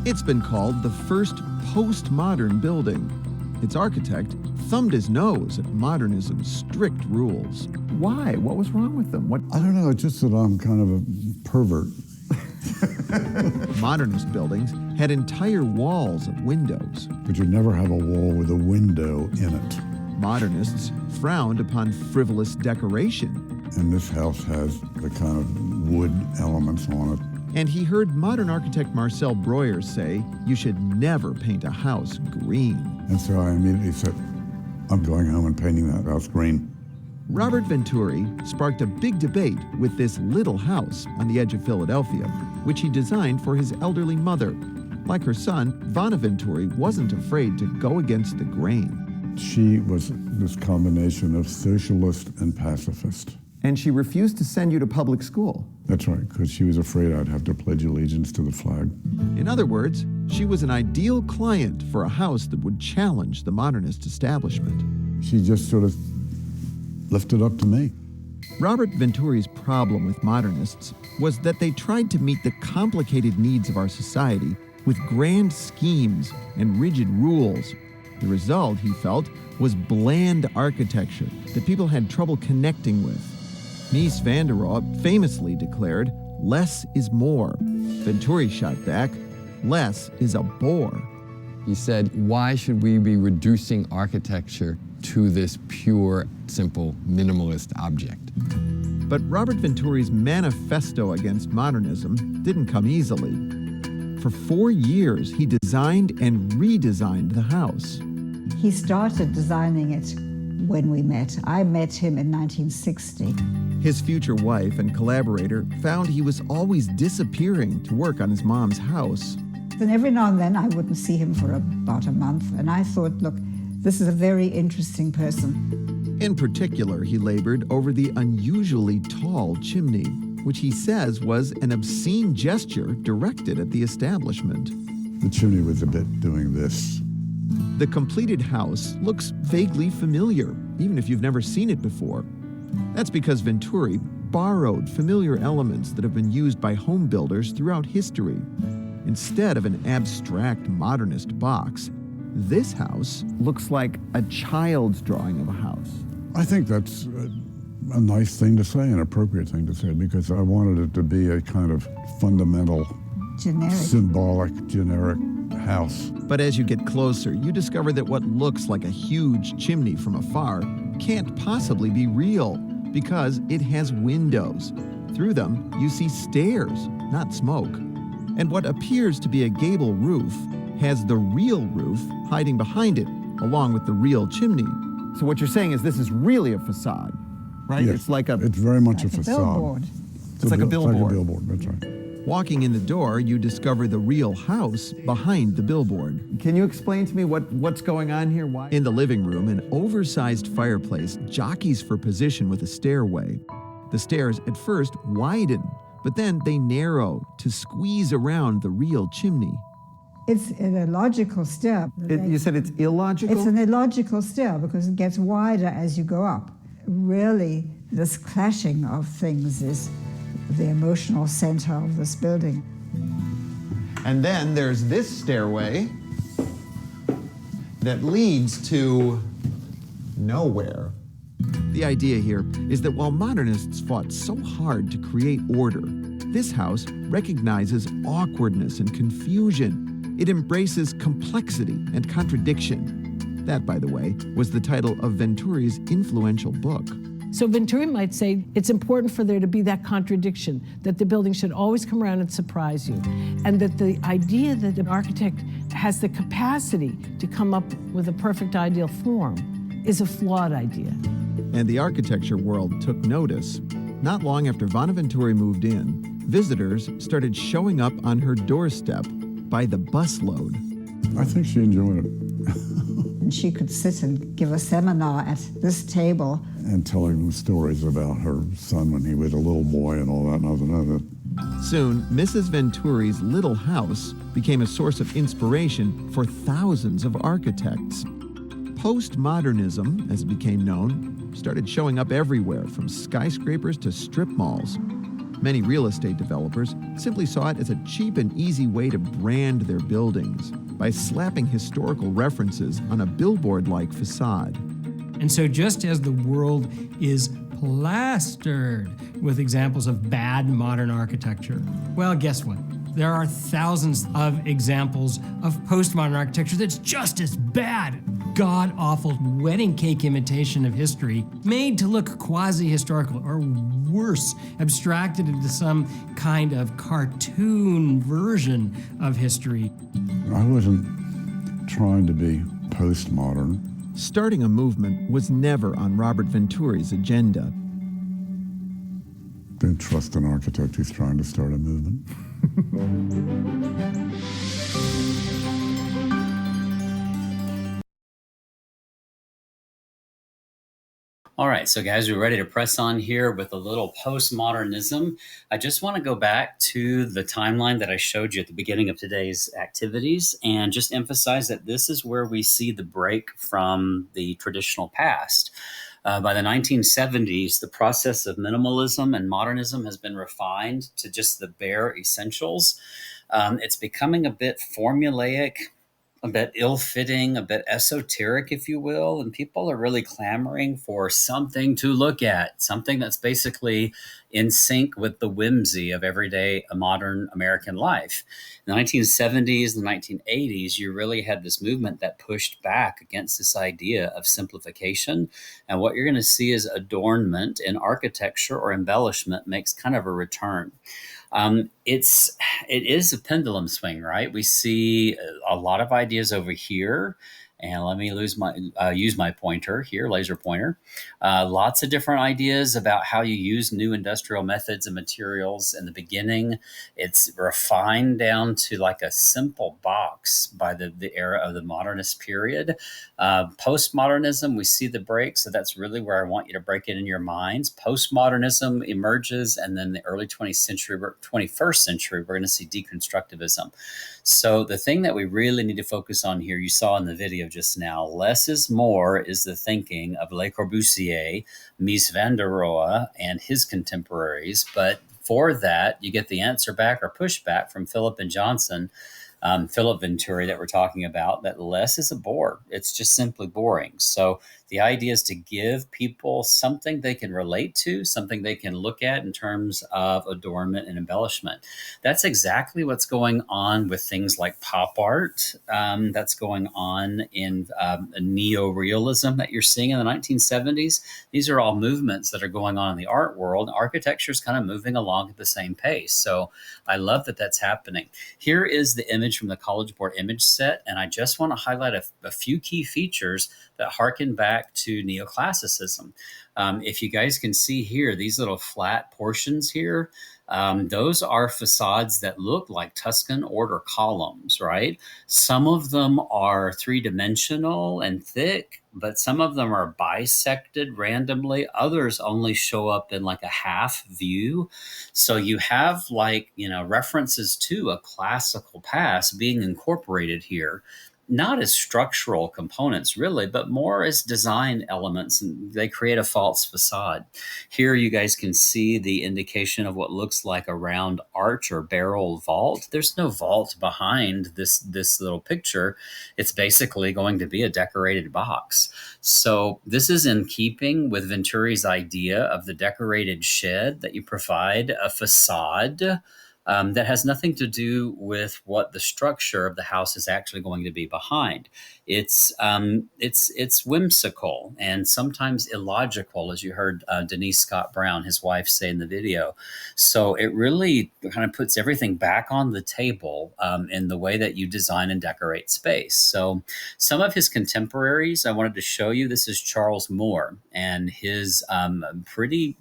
It's been called the first postmodern building. Its architect thumbed his nose at modernism's strict rules. Why? What was wrong with them? I don't know, it's just that I'm kind of a pervert. Modernist buildings had entire walls of windows. But you'd never have a wall with a window in it. Modernists frowned upon frivolous decoration. And this house has the kind of wood elements on it. And he heard modern architect Marcel Breuer say, you should never paint a house green. And so I immediately said, I'm going home and painting that house green. Robert Venturi sparked a big debate with this little house on the edge of Philadelphia, which he designed for his elderly mother. Like her son, Vanna Venturi wasn't afraid to go against the grain. She was this combination of socialist and pacifist. And she refused to send you to public school. That's right, because she was afraid I'd have to pledge allegiance to the flag. In other words, she was an ideal client for a house that would challenge the modernist establishment. She just sort of left it up to me. Robert Venturi's problem with modernists was that they tried to meet the complicated needs of our society with grand schemes and rigid rules. The result, he felt, was bland architecture that people had trouble connecting with. Mies van der Rohe famously declared, "Less is more." Venturi shot back, "Less is a bore." He said, why should we be reducing architecture to this pure, simple, minimalist object? But Robert Venturi's manifesto against modernism didn't come easily. For 4 years, he designed and redesigned the house. He started designing it when we met. I met him in 1960. His future wife and collaborator found he was always disappearing to work on his mom's house. Then every now and then I wouldn't see him for about a month, and I thought, look, this is a very interesting person. In particular, he labored over the unusually tall chimney, which he says was an obscene gesture directed at the establishment. The chimney was a bit doing this. The completed house looks vaguely familiar, even if you've never seen it before. That's because Venturi borrowed familiar elements that have been used by home builders throughout history. Instead of an abstract modernist box, this house looks like a child's drawing of a house. I think that's a nice thing to say, an appropriate thing to say, because I wanted it to be a kind of fundamental, symbolic, generic house. But as you get closer, you discover that what looks like a huge chimney from afar can't possibly be real, because it has windows. Through them, you see stairs, not smoke. And what appears to be a gable roof has the real roof hiding behind it, along with the real chimney. So what you're saying is this is really a facade, right? Yes, it's very much a facade. Billboard. It's like a billboard. It's like a billboard, that's right. Walking in the door, you discover the real house behind the billboard. Can you explain to me what's going on here? Why? In the living room, an oversized fireplace jockeys for position with a stairway. The stairs at first widen, but then they narrow to squeeze around the real chimney. It's an illogical stair. You said it's illogical? It's an illogical stair because it gets wider as you go up. Really, this clashing of things is the emotional center of this building. And then there's this stairway that leads to nowhere. The idea here is that while modernists fought so hard to create order, this house recognizes awkwardness and confusion. It embraces complexity and contradiction. That, by the way, was the title of Venturi's influential book. So Venturi might say it's important for there to be that contradiction, that the building should always come around and surprise you, and that the idea that an architect has the capacity to come up with a perfect ideal form is a flawed idea. And the architecture world took notice. Not long after Vanna Venturi moved in, visitors started showing up on her doorstep by the busload. I think she enjoyed it. And she could sit and give a seminar at this table. And telling them stories about her son when he was a little boy and all that, and I was another. Soon, Mrs. Venturi's little house became a source of inspiration for thousands of architects. Postmodernism, as it became known, started showing up everywhere, from skyscrapers to strip malls. Many real estate developers simply saw it as a cheap and easy way to brand their buildings by slapping historical references on a billboard-like facade. And so just as the world is plastered with examples of bad modern architecture, well, guess what? There are thousands of examples of postmodern architecture that's just as bad. God-awful wedding cake imitation of history made to look quasi-historical, or worse, abstracted into some kind of cartoon version of history. I wasn't trying to be postmodern. Starting a movement was never on Robert Venturi's agenda. Don't trust an architect who's trying to start a movement. All right, so guys, we're ready to press on here with a little postmodernism. I just want to go back to the timeline that I showed you at the beginning of today's activities and just emphasize that this is where we see the break from the traditional past. By the 1970s, the process of minimalism and modernism has been refined to just the bare essentials. It's becoming a bit formulaic, a bit ill-fitting, a bit esoteric, if you will, and people are really clamoring for something to look at, something that's basically in sync with the whimsy of everyday modern American life. In the 1970s, the 1980s, you really had this movement that pushed back against this idea of simplification. And what you're going to see is adornment in architecture or embellishment makes kind of a return. It is a pendulum swing, right? We see a lot of ideas over here, and let me use my pointer here, laser pointer. Lots of different ideas about how you use new industrial methods and materials. In the beginning, it's refined down to like a simple box by the era of the modernist period. Postmodernism, we see the break, so that's really where I want you to break it in your minds. Postmodernism emerges, and then the early 21st century, we're going to see deconstructivism. So the thing that we really need to focus on here, you saw in the video just now, less is more is the thinking of Le Corbusier, Mies van der Rohe, and his contemporaries. But for that, you get the answer back or pushback from Philip and Johnson, Philip Venturi that we're talking about, that less is a bore. It's just simply boring. So the idea is to give people something they can relate to, something they can look at in terms of adornment and embellishment. That's exactly what's going on with things like pop art. That's going on in neo-realism that you're seeing in the 1970s. These are all movements that are going on in the art world. Architecture is kind of moving along at the same pace. So I love that that's happening. Here is the image from the College Board image set, and I just want to highlight a few key features that harken back to neoclassicism. If you guys can see here, these little flat portions here, those are facades that look like Tuscan order columns, right? Some of them are three-dimensional and thick, but some of them are bisected randomly. Others only show up in like a half view. So you have like, references to a classical past being incorporated here, not as structural components really, but more as design elements, and they create a false facade. Here you guys can see the indication of what looks like a round arch or barrel vault. There's no vault behind this little picture. It's basically going to be a decorated box. So this is in keeping with Venturi's idea of the decorated shed, that you provide a facade that has nothing to do with what the structure of the house is actually going to be behind. It's whimsical and sometimes illogical, as you heard Denise Scott Brown, his wife, say in the video. So it really kind of puts everything back on the table in the way that you design and decorate space. So some of his contemporaries I wanted to show you. This is Charles Moore and his pretty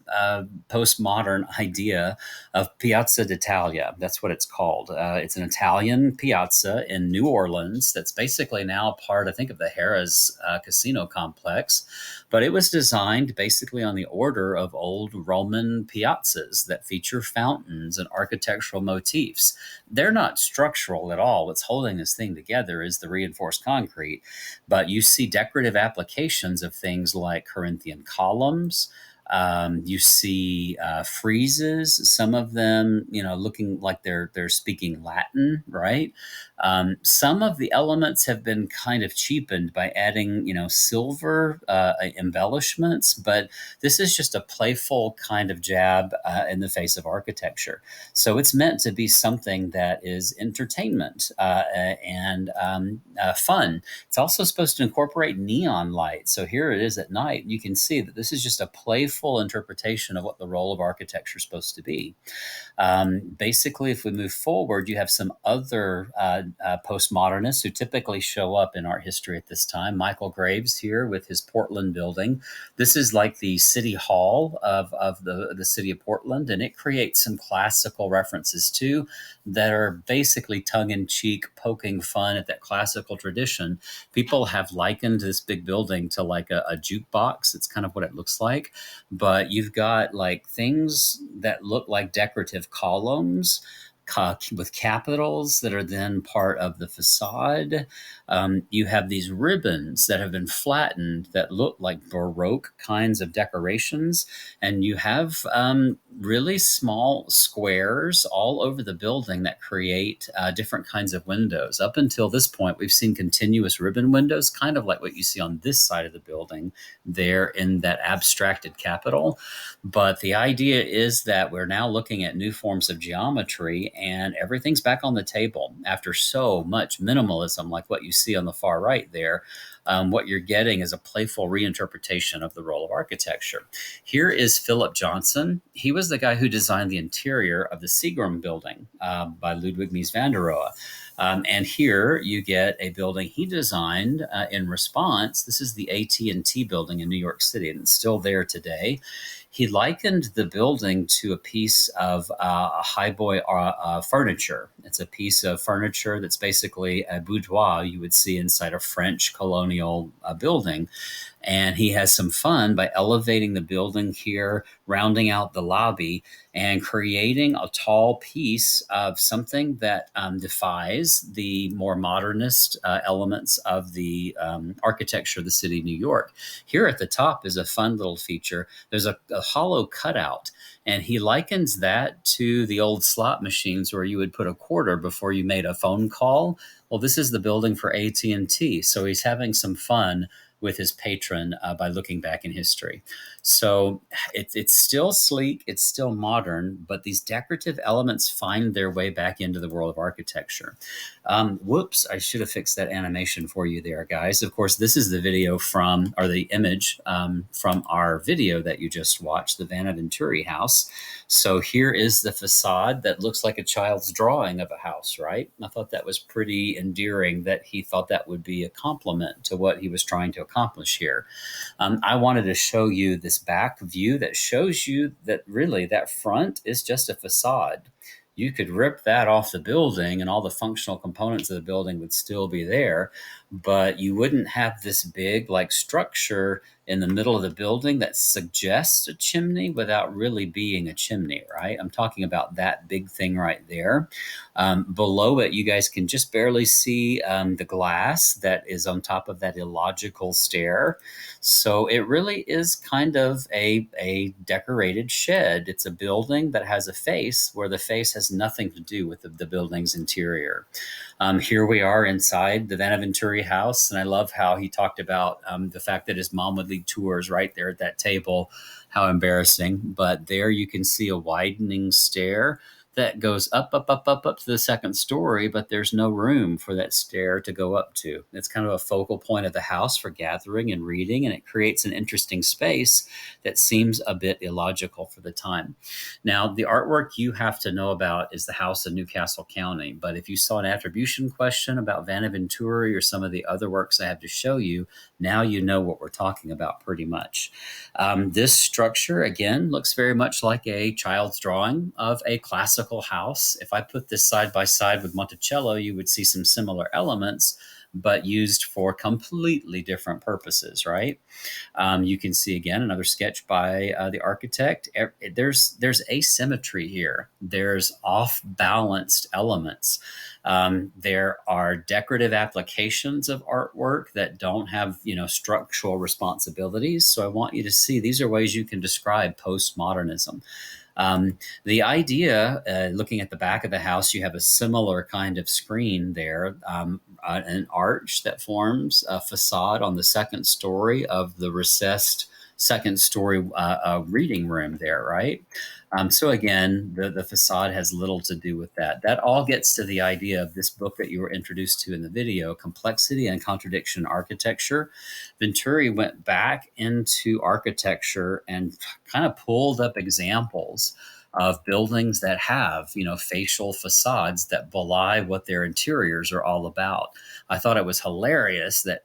postmodern idea of Piazza d'Italia. That's what it's called. It's an Italian piazza in New Orleans that's basically now part, I think, of the Harrah's casino complex. But it was designed basically on the order of old Roman piazzas that feature fountains and architectural motifs. They're not structural at all. What's holding this thing together is the reinforced concrete. But you see decorative applications of things like Corinthian columns, You see friezes, some of them, looking like they're speaking Latin, right? Some of the elements have been kind of cheapened by adding, silver embellishments, but this is just a playful kind of jab in the face of architecture. So it's meant to be something that is entertainment and fun. It's also supposed to incorporate neon light. So here it is at night. You can see that this is just a playful interpretation of what the role of architecture is supposed to be. Basically, if we move forward, you have some other postmodernists who typically show up in art history at this time. Michael Graves here with his Portland building. This is like the city hall of the city of Portland, and it creates some classical references too that are basically tongue-in-cheek, poking fun at that classical tradition. People have likened this big building to like a jukebox. It's kind of what it looks like, but you've got like things that look like decorative columns with capitals that are then part of the facade. You have these ribbons that have been flattened that look like Baroque kinds of decorations. And you have really small squares all over the building that create different kinds of windows. Up until this point, we've seen continuous ribbon windows, kind of like what you see on this side of the building there in that abstracted capital. But the idea is that we're now looking at new forms of geometry, and everything's back on the table after so much minimalism like what you see on the far right there. What you're getting is a playful reinterpretation of the role of architecture. Here is Philip Johnson. He was the guy who designed the interior of the Seagram building by Ludwig Mies van der Rohe. And here you get a building he designed in response. This is the AT&T building in New York City, and it's still there today. He likened the building to a piece of highboy furniture. It's a piece of furniture that's basically a boudoir you would see inside a French colonial building. And he has some fun by elevating the building here, rounding out the lobby, and creating a tall piece of something that defies the more modernist elements of the architecture of the city of New York. Here at the top is a fun little feature. There's a hollow cutout, and he likens that to the old slot machines where you would put a quarter before you made a phone call. Well, this is the building for AT&T. So he's having some fun with his patron by looking back in history. So it's still sleek, it's still modern, but these decorative elements find their way back into the world of architecture. Whoops, I should have fixed that animation for you there, guys. Of course, this is the video from, or the image from our video that you just watched, the Vanna Venturi house. So here is the facade that looks like a child's drawing of a house, right? I thought that was pretty endearing that he thought that would be a compliment to what he was trying to accomplish here. I wanted to show you this back view that shows you that really that front is just a facade. You could rip that off the building and all the functional components of the building would still be there, but you wouldn't have this big like structure in the middle of the building that suggests a chimney without really being a chimney, right? I'm talking about that big thing right there. Below it, you guys can just barely see the glass that is on top of that illogical stair. So it really is kind of a decorated shed. It's a building that has a face where the face has nothing to do with the building's interior. Here we are inside the Vanna Venturi house, and I love how he talked about the fact that his mom would lead tours right there at that table. How embarrassing. But there you can see a widening stair that goes up to the second story, but there's no room for that stair to go up to. It's kind of a focal point of the house for gathering and reading, and it creates an interesting space that seems a bit illogical for the time. Now, the artwork you have to know about is the house in Newcastle County, but if you saw an attribution question about Vanna Venturi or some of the other works I have to show you, now you know what we're talking about pretty much. This structure, again, looks very much like a child's drawing of a classical house. If I put this side by side with Monticello, you would see some similar elements, but used for completely different purposes, right? You can see, again, another sketch by the architect. There's asymmetry here. There's off-balanced elements. There are decorative applications of artwork that don't have, structural responsibilities. So I want you to see these are ways you can describe postmodernism. The idea, looking at the back of the house, you have a similar kind of screen there, an arch that forms a facade on the second story of the recessed second story reading room there, right? So again, the facade has little to do with that. That all gets to the idea of this book that you were introduced to in the video, Complexity and Contradiction Architecture. Venturi went back into architecture and kind of pulled up examples of buildings that have, facial facades that belie what their interiors are all about. I thought it was hilarious that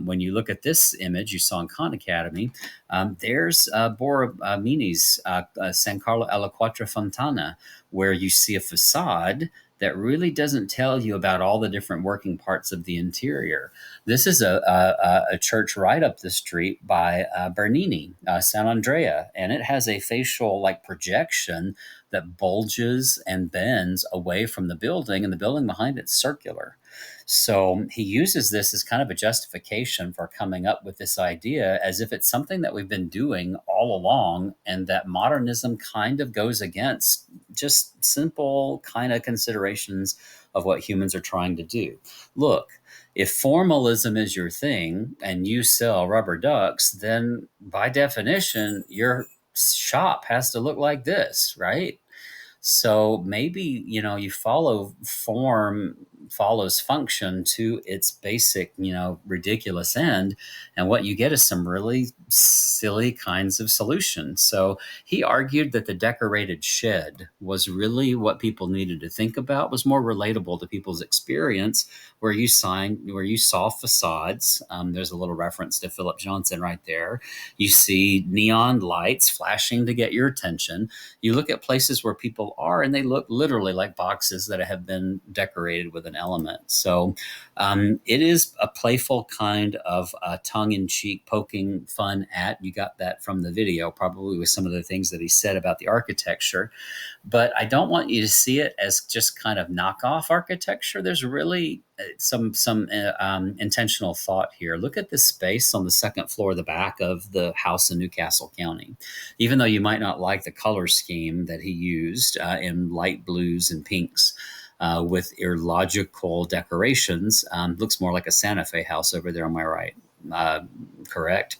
when you look at this image you saw in Khan Academy, there's Borromini's San Carlo alla Quattro Fontana, where you see a facade that really doesn't tell you about all the different working parts of the interior. This is a church right up the street by Bernini, San Andrea, and it has a facial projection that bulges and bends away from the building, and the building behind it's circular. So he uses this as kind of a justification for coming up with this idea as if it's something that we've been doing all along, and that modernism kind of goes against just simple kind of considerations of what humans are trying to do. Look, if formalism is your thing and you sell rubber ducks, then by definition, your shop has to look like this, right? So maybe, you follow form follows function to its basic, ridiculous end. And what you get is some really silly kinds of solutions. So he argued that the decorated shed was really what people needed to think about, was more relatable to people's experience, where you saw facades. There's a little reference to Philip Johnson right there. You see neon lights flashing to get your attention. You look at places where people are, and they look literally like boxes that have been decorated with an element. So it is a playful kind of tongue-in-cheek, poking fun at. You got that from the video, probably with some of the things that he said about the architecture. But I don't want you to see it as just kind of knockoff architecture. There's really some intentional thought here. Look at the space on the second floor, the back of the house in Newcastle County. Even though you might not like the color scheme that he used in light blues and pinks, with illogical decorations, looks more like a Santa Fe house over there on my right. Correct.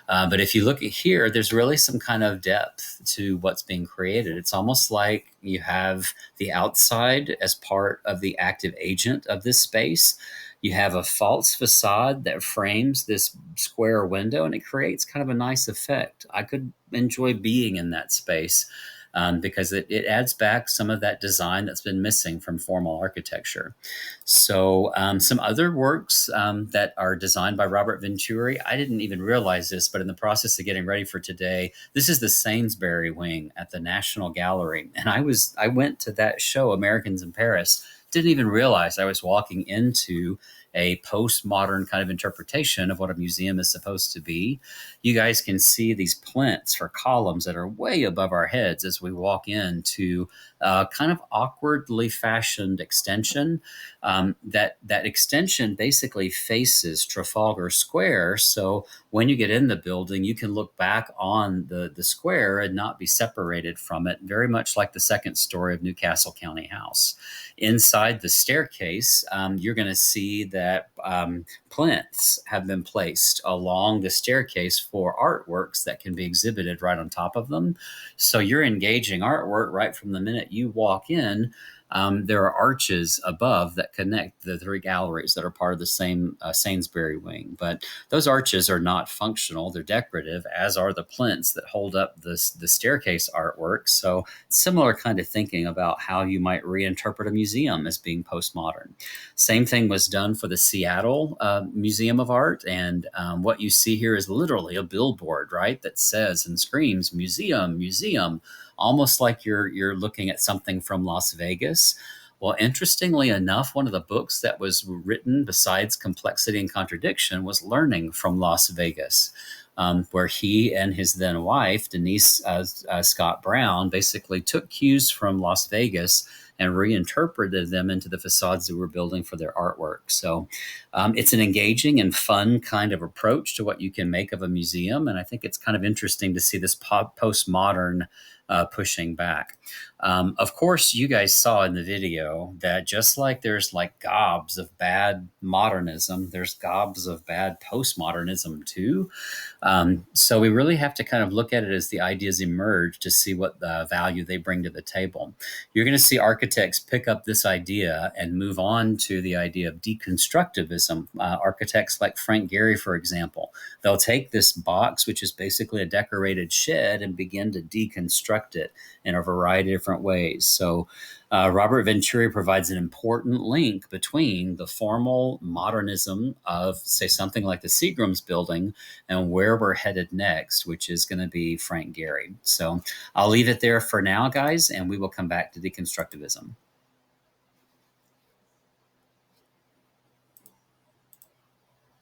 But if you look at here, there's really some kind of depth to what's being created. It's almost like you have the outside as part of the active agent of this space. You have a false facade that frames this square window, and it creates kind of a nice effect. I could enjoy being in that space. Because it adds back some of that design that's been missing from formal architecture. So some other works that are designed by Robert Venturi, I didn't even realize this, but in the process of getting ready for today, this is the Sainsbury wing at the National Gallery. And I went to that show, Americans in Paris, didn't even realize I was walking into a postmodern kind of interpretation of what a museum is supposed to be. You guys can see these plinths for columns that are way above our heads as we walk into a kind of awkwardly fashioned extension. That extension basically faces Trafalgar Square. So when you get in the building, you can look back on the square and not be separated from it, very much like the second story of Newcastle County House. Inside the staircase, you're going to see that plinths have been placed along the staircase for artworks that can be exhibited right on top of them. So you're engaging artwork right from the minute you walk in. There are arches above that connect the three galleries that are part of the same Sainsbury wing. But those arches are not functional. They're decorative, as are the plinths that hold up the staircase artwork. So similar kind of thinking about how you might reinterpret a museum as being postmodern. Same thing was done for the Seattle Museum of Art. And what you see here is literally a billboard, right, that says and screams, museum, museum, almost like you're looking at something from Las Vegas. Well, interestingly enough, one of the books that was written besides Complexity and Contradiction was Learning from Las Vegas, where he and his then wife, Denise Scott Brown, basically took cues from Las Vegas and reinterpreted them into the facades that we're building for their artwork. So it's an engaging and fun kind of approach to what you can make of a museum. And I think it's kind of interesting to see this postmodern pushing back. Of course, you guys saw in the video that just like there's like gobs of bad modernism, there's gobs of bad postmodernism too. So we really have to kind of look at it as the ideas emerge to see what the value they bring to the table. You're going to see architects pick up this idea and move on to the idea of deconstructivism. Architects like Frank Gehry, for example, they'll take this box, which is basically a decorated shed, and begin to deconstruct it in a variety of different ways. So Robert Venturi provides an important link between the formal modernism of, say, something like the Seagram's building and where we're headed next, which is going to be Frank Gehry. So I'll leave it there for now, guys, and we will come back to deconstructivism.